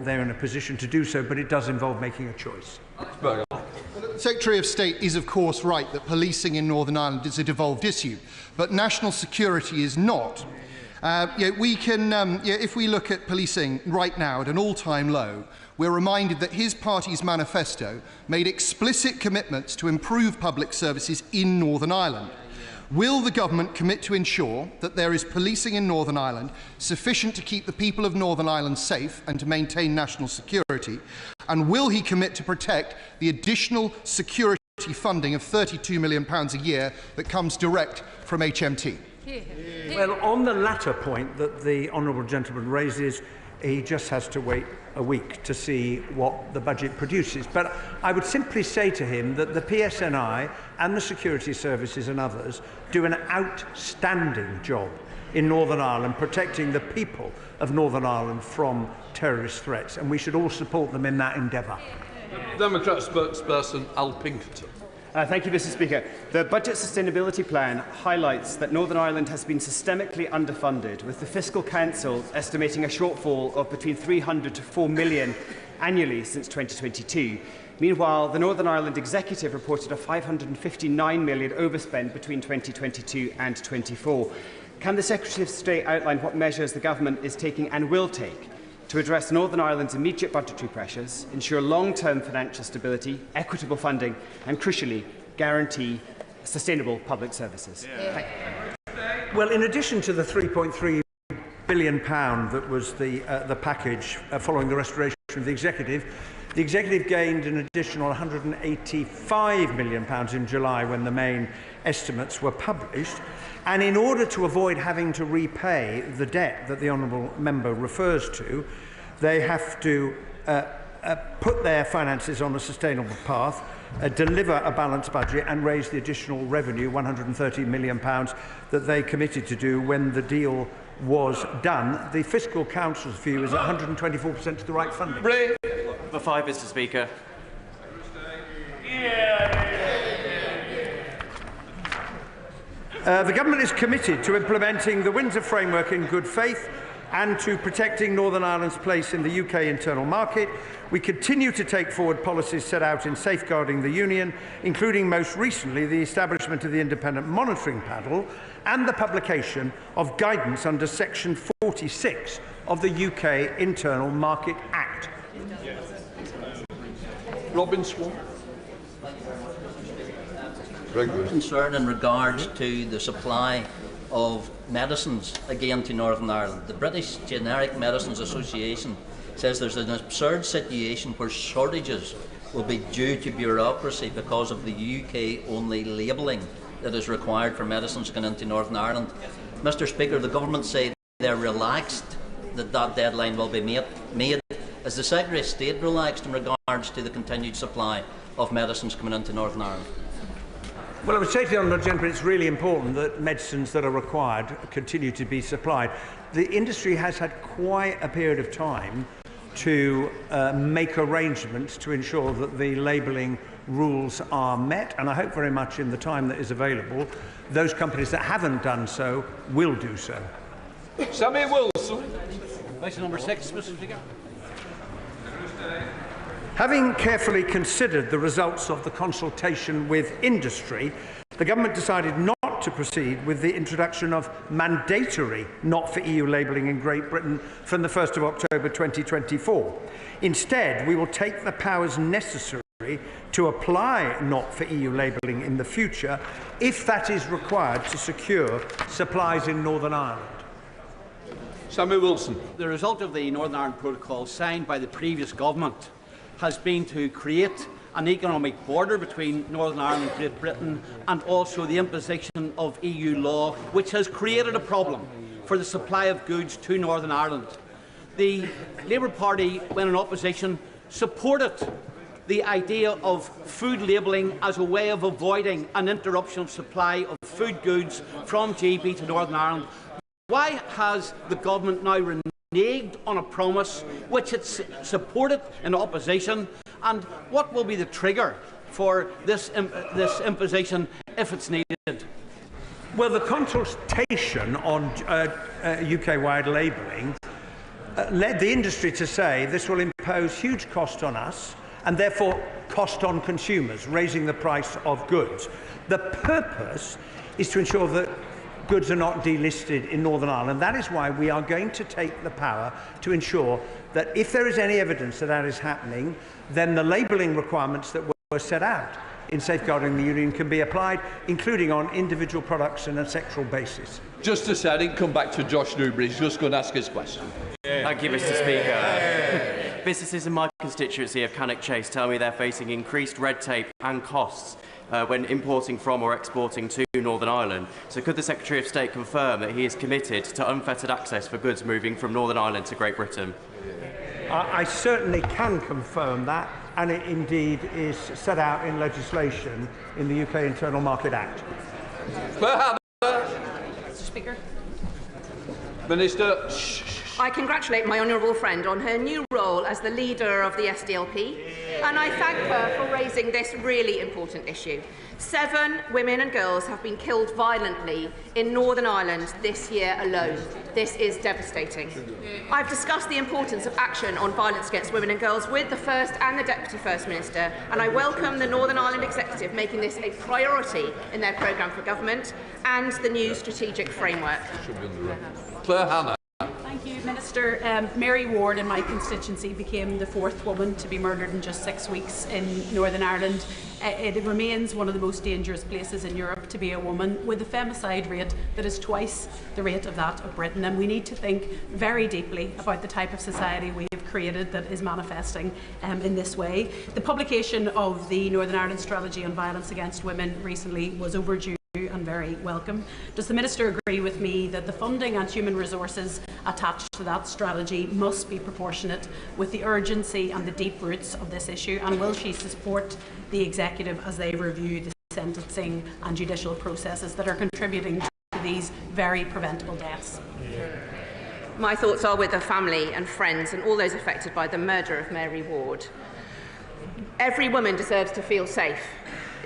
they're in a position to do so, but it does involve making a choice. The Secretary of State is, of course, right that policing in Northern Ireland is a devolved issue, but national security is not. If we look at policing right now at an all-time low, we're reminded that his party's manifesto made explicit commitments to improve public services in Northern Ireland. Will the government commit to ensure that there is policing in Northern Ireland sufficient to keep the people of Northern Ireland safe and to maintain national security? And will he commit to protect the additional security funding of £32 million a year that comes direct from HMT? Well, on the latter point that the honourable gentleman raises, he just has to wait a week to see what the budget produces. But I would simply say to him that the PSNI and the security services and others do an outstanding job in Northern Ireland protecting the people of Northern Ireland from terrorist threats, and we should all support them in that endeavour. Democrat spokesperson Al Pinkerton. Thank you, Mr. Speaker. The Budget Sustainability Plan highlights that Northern Ireland has been systemically underfunded, with the Fiscal Council estimating a shortfall of between 300 to 4 million annually since 2022. Meanwhile, the Northern Ireland Executive reported a 559 million overspend between 2022 and 24. Can the Secretary of State outline what measures the Government is taking and will take to address Northern Ireland's immediate budgetary pressures, ensure long-term financial stability, equitable funding and, crucially, guarantee sustainable public services? Well, in addition to the £3.3 billion that was the package following the restoration of the Executive gained an additional £185 million in July when the main estimates were published. And in order to avoid having to repay the debt that the honourable member refers to, they have to put their finances on a sustainable path, deliver a balanced budget and raise the additional revenue, £130 million, that they committed to do when the deal was done. The Fiscal Council's view is 124% to the right funding. For 5, Mr. Speaker. The Government is committed to implementing the Windsor Framework in good faith and to protecting Northern Ireland's place in the UK internal market. We continue to take forward policies set out in safeguarding the Union, including most recently the establishment of the Independent Monitoring Panel and the publication of guidance under Section 46 of the UK Internal Market Act. Robin Swan. Concern in regards to the supply of medicines again to Northern Ireland. The British Generic Medicines Association says there's an absurd situation where shortages will be due to bureaucracy because of the UK-only labelling that is required for medicines going into Northern Ireland. Mr. Speaker, the government say they're relaxed that that deadline will be made. Is the Secretary of State relaxed in regards to the continued supply of medicines coming into Northern Ireland? Well, I would say to the honourable gentleman it's really important that medicines that are required continue to be supplied. The industry has had quite a period of time to make arrangements to ensure that the labelling rules are met, and I hope very much in the time that is available, those companies that haven't done so will do so. Sammy Wilson. Question number 6, Mr. Speaker. Having carefully considered the results of the consultation with industry, the Government decided not to proceed with the introduction of mandatory not-for-EU labelling in Great Britain from the 1st of October 2024. Instead, we will take the powers necessary to apply not-for-EU labelling in the future if that is required to secure supplies in Northern Ireland. Sammy Wilson. The result of the Northern Ireland Protocol signed by the previous government has been to create an economic border between Northern Ireland and Great Britain, and also the imposition of EU law, which has created a problem for the supply of goods to Northern Ireland. The Labour Party, when in opposition, supported the idea of food labelling as a way of avoiding an interruption of supply of food goods from GB to Northern Ireland. Why has the government now reneged on a promise which it supported in opposition, and what will be the trigger for this imposition if it's needed? Well, the consultation on UK-wide labelling led the industry to say this will impose huge cost on us and therefore cost on consumers, raising the price of goods. The purpose is to ensure that goods are not delisted in Northern Ireland. That is why we are going to take the power to ensure that if there is any evidence that that is happening, then the labelling requirements that were set out in Safeguarding the Union can be applied, including on individual products on a sectoral basis. Just a second, come back to Josh Newbury. He's just going to ask his question. Thank you, Mr. Speaker. Businesses in my constituency of Cannock Chase tell me they're facing increased red tape and costs when importing from or exporting to Northern Ireland. So could the Secretary of State confirm that he is committed to unfettered access for goods moving from Northern Ireland to Great Britain? I certainly can confirm that, and it indeed is set out in legislation in the UK Internal Market Act. Mr. Speaker. Minister. I congratulate my honourable friend on her new role as the leader of the SDLP, and I thank her for raising this really important issue. 7 women and girls have been killed violently in Northern Ireland this year alone. This is devastating. I've discussed the importance of action on violence against women and girls with the First and the Deputy First Minister, and I welcome the Northern Ireland Executive making this a priority in their programme for government and the new strategic framework. Claire Hannah. Thank you, Minister. Mary Ward in my constituency became the 4th woman to be murdered in just 6 weeks in Northern Ireland. It remains one of the most dangerous places in Europe to be a woman, with a femicide rate that is twice the rate of that of Britain. And we need to think very deeply about the type of society we have created that is manifesting in this way. The publication of the Northern Ireland Strategy on Violence Against Women recently was overdue and very welcome. Does the Minister agree with me that the funding and human resources attached to that strategy must be proportionate with the urgency and the deep roots of this issue, and will she support the Executive as they review the sentencing and judicial processes that are contributing to these very preventable deaths? My thoughts are with the family and friends and all those affected by the murder of Mary Ward. Every woman deserves to feel safe.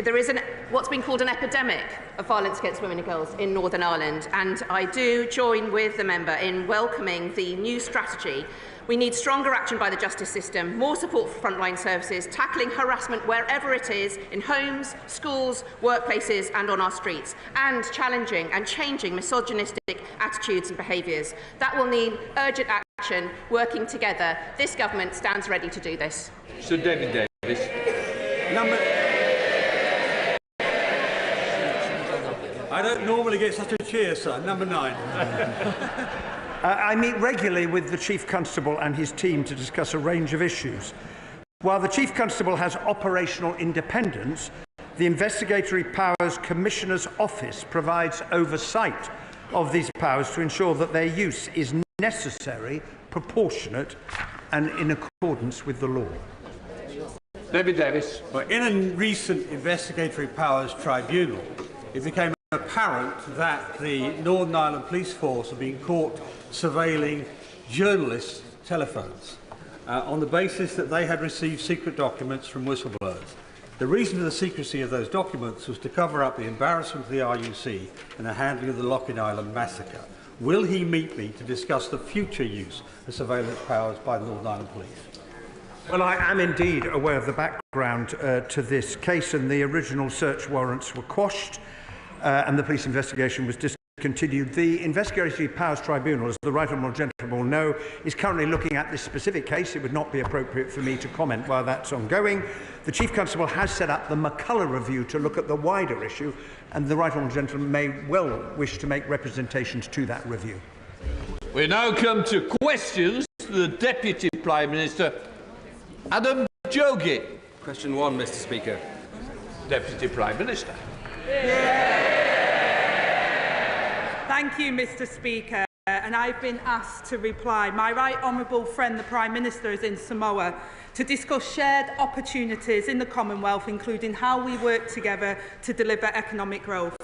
There is what's been called an epidemic of violence against women and girls in Northern Ireland, and I do join with the member in welcoming the new strategy. We need stronger action by the justice system, more support for frontline services, tackling harassment wherever it is, in homes, schools, workplaces and on our streets, and challenging and changing misogynistic attitudes and behaviours. That will need urgent action, working together. This government stands ready to do this. Sir David Davis. I don't normally get such a cheer, sir. Number 9. I meet regularly with the Chief Constable and his team to discuss a range of issues. While the Chief Constable has operational independence, the Investigatory Powers Commissioner's Office provides oversight of these powers to ensure that their use is necessary, proportionate and in accordance with the law. David Davis. Well, in a recent Investigatory Powers Tribunal, it became apparent that the Northern Ireland Police Force had been caught surveilling journalists' telephones on the basis that they had received secret documents from whistleblowers. The reason for the secrecy of those documents was to cover up the embarrassment of the RUC and the handling of the Loughlin Island massacre. Will he meet me to discuss the future use of surveillance powers by the Northern Ireland Police? Well, I am indeed aware of the background to this case, and the original search warrants were quashed and the police investigation was discontinued. The Investigatory Powers Tribunal, as the Right Honourable Gentleman will know, is currently looking at this specific case. It would not be appropriate for me to comment while that's ongoing. The Chief Constable has set up the McCullough Review to look at the wider issue, and the Right Honourable Gentleman may well wish to make representations to that review. We now come to questions to the Deputy Prime Minister, Adam Jogi. Question 1, Mr. Speaker. Deputy Prime Minister. Thank you, Mr. Speaker. And I've been asked to reply. My right honourable friend, the Prime Minister, is in Samoa to discuss shared opportunities in the Commonwealth, including how we work together to deliver economic growth.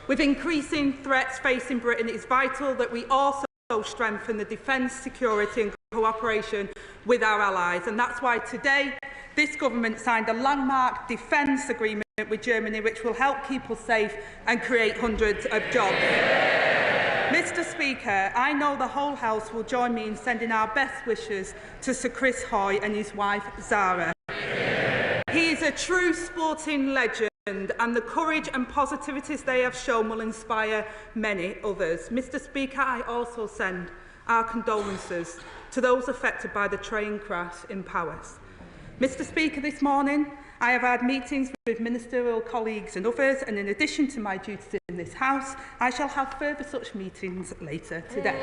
With increasing threats facing Britain, it is vital that we also strengthen the defence, security and cooperation with our allies. And that's why today this government signed a landmark defence agreement with Germany, which will help keep us safe and create hundreds of jobs. Mr. Speaker, Speaker, I know the whole House will join me in sending our best wishes to Sir Chris Hoy and his wife Zara. He is a true sporting legend, and the courage and positivities they have shown will inspire many others. Mr. Speaker, I also send our condolences to those affected by the train crash in Powys. Mr. Speaker, this morning I have had meetings with ministerial colleagues and others, and in addition to my duties in this House, I shall have further such meetings later today.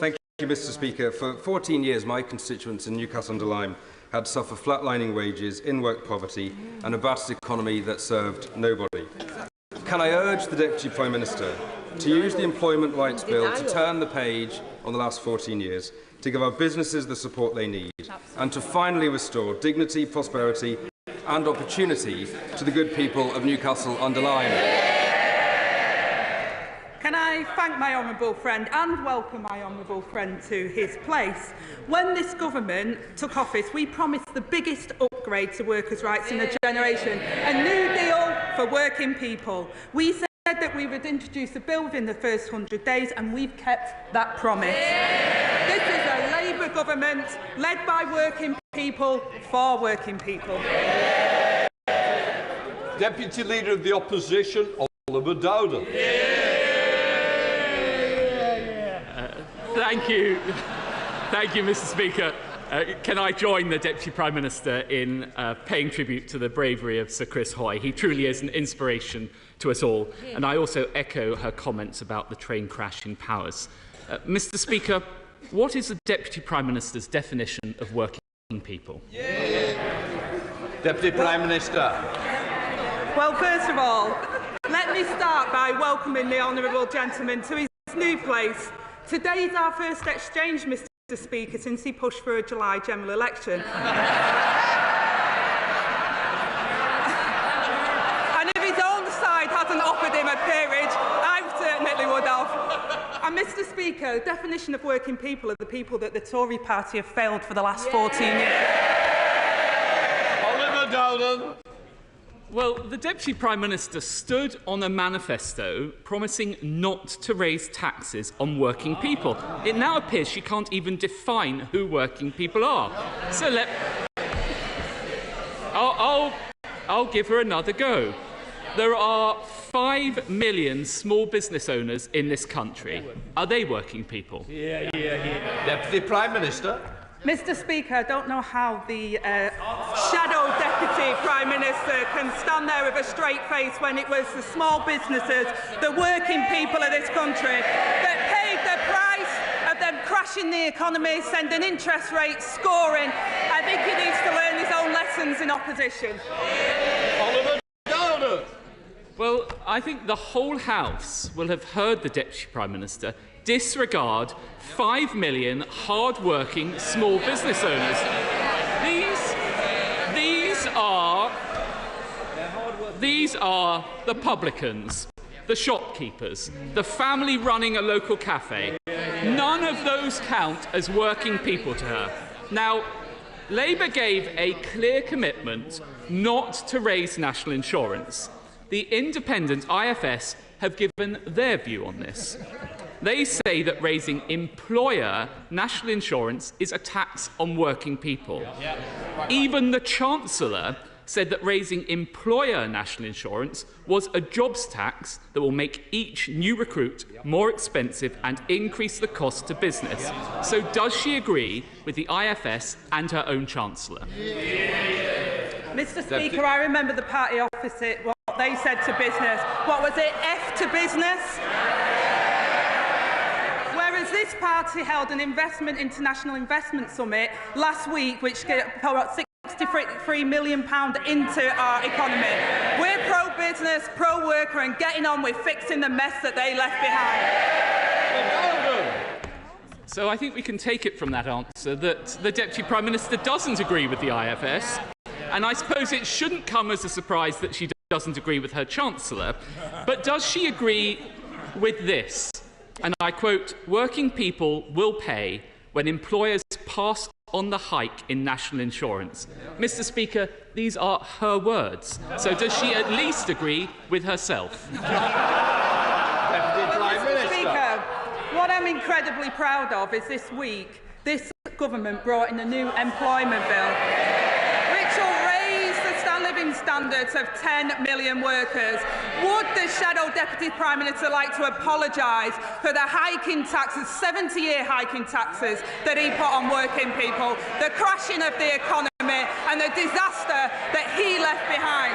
Thank you, Mr. Speaker. For 14 years, my constituents in Newcastle-under-Lyme had to suffer flatlining wages, in-work poverty and a battered economy that served nobody. Can I urge the Deputy Prime Minister to use the Employment Rights Bill to turn the page on the last 14 years, to give our businesses the support they need, and to finally restore dignity, prosperity and opportunity to the good people of Newcastle-under-Lyme? Can I thank my honourable friend and welcome my honourable friend to his place? When this government took office, we promised the biggest upgrade to workers' rights in a generation, a new deal for working people. We said that we would introduce a bill within the first 100 days, and we've kept that promise. This is a Labour government led by working people for working people. Deputy Leader of the Opposition, Oliver Dowden. Thank you, Mr. Speaker. Can I join the Deputy Prime Minister in paying tribute to the bravery of Sir Chris Hoy? He truly is an inspiration to us all. And I also echo her comments about the train crash in Powys. Mr. Speaker, what is the Deputy Prime Minister's definition of working people? Deputy Prime Minister. Well, first of all, let me start by welcoming the honourable gentleman to his new place. Today is our first exchange, Mr. Speaker, since he pushed for a July general election. And if his own side hadn't offered him a peerage, I certainly would have. And Mr. Speaker, the definition of working people are the people that the Tory party have failed for the last 14 years. Oliver Dowden. Well, the Deputy Prime Minister stood on a manifesto promising not to raise taxes on working people. It now appears she can't even define who working people are. So I'll give her another go. There are 5 million small business owners in this country. Are they working people? Yeah. Deputy Prime Minister. Mr. Speaker, I don't know how the shadow Deputy Prime Minister can stand there with a straight face when it was the small businesses, the working people of this country that paid the price of them crashing the economy, sending interest rates scoring. I think he needs to learn his own lessons in opposition. Oliver Dowden. Well, I think the whole House will have heard the Deputy Prime Minister disregard 5 million hard-working small business owners. These are the publicans, the shopkeepers, the family running a local cafe. None of those count as working people to her. Now, Labour gave a clear commitment not to raise national insurance. The independent IFS have given their view on this. They say that raising employer national insurance is a tax on working people. Even the Chancellor said that raising employer national insurance was a jobs tax that will make each new recruit more expensive and increase the cost to business. So does she agree with the IFS and her own Chancellor? Mr. Speaker, I remember the party opposite what they said to business. What was it? F to business? Whereas this party held an international investment summit last week, which poured £63 million into our economy. We're pro-business, pro-worker and getting on with fixing the mess that they left behind. So I think we can take it from that answer that the Deputy Prime Minister doesn't agree with the IFS, and I suppose it shouldn't come as a surprise that she doesn't agree with her Chancellor, but does she agree with this? And I quote, "Working people will pay when employers pass on the hike in national insurance." Mr. Speaker, these are her words. So does she at least agree with herself? Deputy Prime Minister. I'm incredibly proud of is this week, this government brought in a new employment bill, which will raise the living standards of 10 million workers. Would the Shadow Deputy Prime Minister like to apologise for the hiking taxes, 70-year hiking taxes that he put on working people, the crashing of the economy and the disaster that he left behind?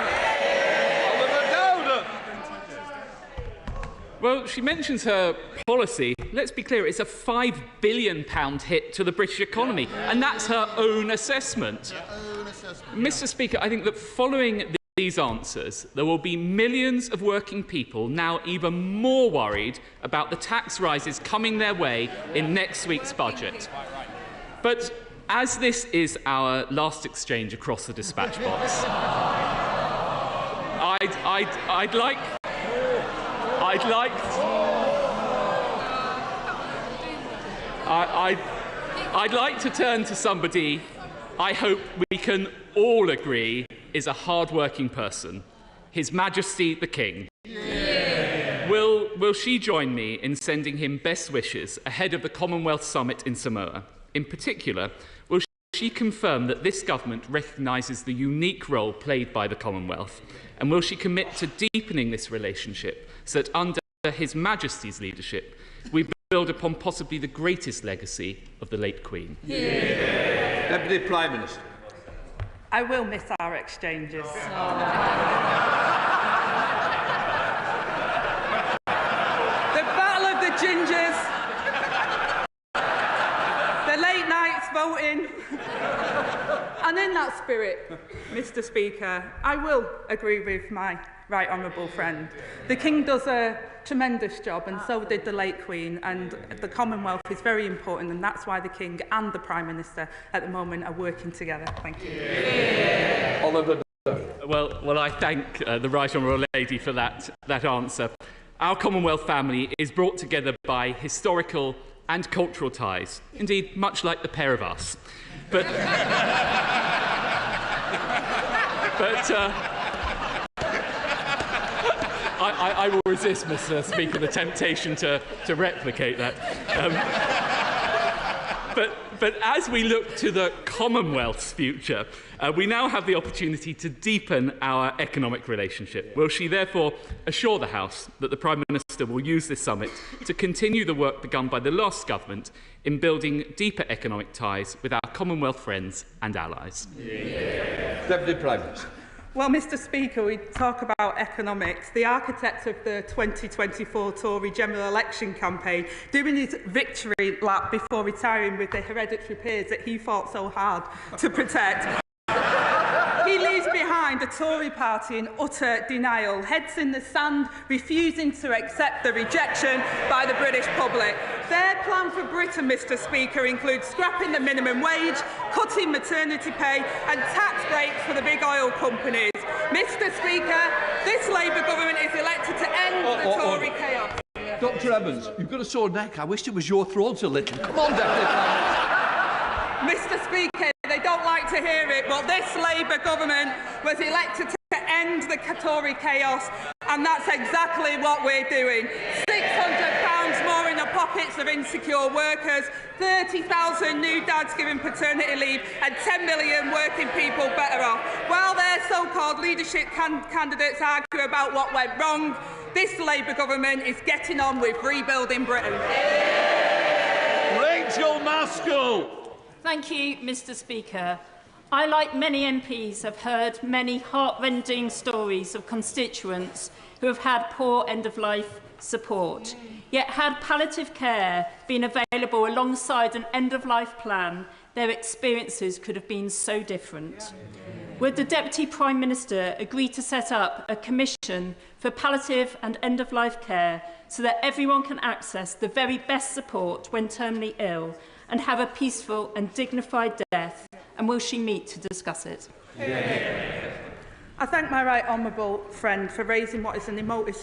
Well, she mentions her policy. Let's be clear, it's a £5 billion hit to the British economy, and that's her own assessment. Mr. Speaker, I think that following these answers, there will be millions of working people now even more worried about the tax rises coming their way in next week's budget. But as this is our last exchange across the dispatch box, I'd like to turn to somebody I hope we can all agree is a hard-working person, His Majesty the King. Yeah. Will she join me in sending him best wishes ahead of the Commonwealth Summit in Samoa? In particular, will she confirm that this government recognises the unique role played by the Commonwealth? And will she commit to deepening this relationship so that under His Majesty's leadership we build upon possibly the greatest legacy of the late Queen? Yeah. Deputy Prime Minister. I will miss our exchanges. The battle of the gingers, the late nights voting, and in that spirit, Mr. Speaker, I will agree with my right honourable friend. The King does a tremendous job, and so did the late Queen, and the Commonwealth is very important, and that's why the King and the Prime Minister at the moment are working together. Thank you. Yeah. Well, I thank the Right Honourable Lady for that answer. Our Commonwealth family is brought together by historical and cultural ties, indeed much like the pair of us. But I will resist, Mr. Speaker, the temptation to replicate that. But as we look to the Commonwealth's future, we now have the opportunity to deepen our economic relationship. Will she therefore assure the House that the Prime Minister will use this summit to continue the work begun by the last government in building deeper economic ties with our Commonwealth friends and allies? Yeah. Deputy Prime Minister. Well, Mr. Speaker, we talk about economics. The architect of the 2024 Tory general election campaign, doing his victory lap before retiring with the hereditary peers that he fought so hard to protect. He leaves behind a Tory party in utter denial, heads in the sand, refusing to accept the rejection by the British public. Their plan for Britain, Mr. Speaker, includes scrapping the minimum wage, cutting maternity pay and tax breaks for the big oil companies. Mr. Speaker, this Labour government is elected to end the Tory chaos. Dr Evans, you've got a sore neck. I wish it was your throat a little. Come on, Deputy Prime Minister. Mr. Speaker, they don't like to hear it, but this Labour government was elected to end the Tory chaos, and that's exactly what we're doing. £600 more in the pockets of insecure workers, 30,000 new dads given paternity leave, and 10 million working people better off. While their so-called leadership candidates argue about what went wrong, this Labour government is getting on with rebuilding Britain. Rachel Maskell. Thank you, Mr. Speaker. I, like many MPs, have heard many heartrending stories of constituents who have had poor end-of-life support. Yet, had palliative care been available alongside an end-of-life plan, their experiences could have been so different. Would the Deputy Prime Minister agree to set up a commission for palliative and end-of-life care so that everyone can access the very best support when terminally ill and have a peaceful and dignified death? And will she meet to discuss it? I thank my right honourable friend for raising what is an emotive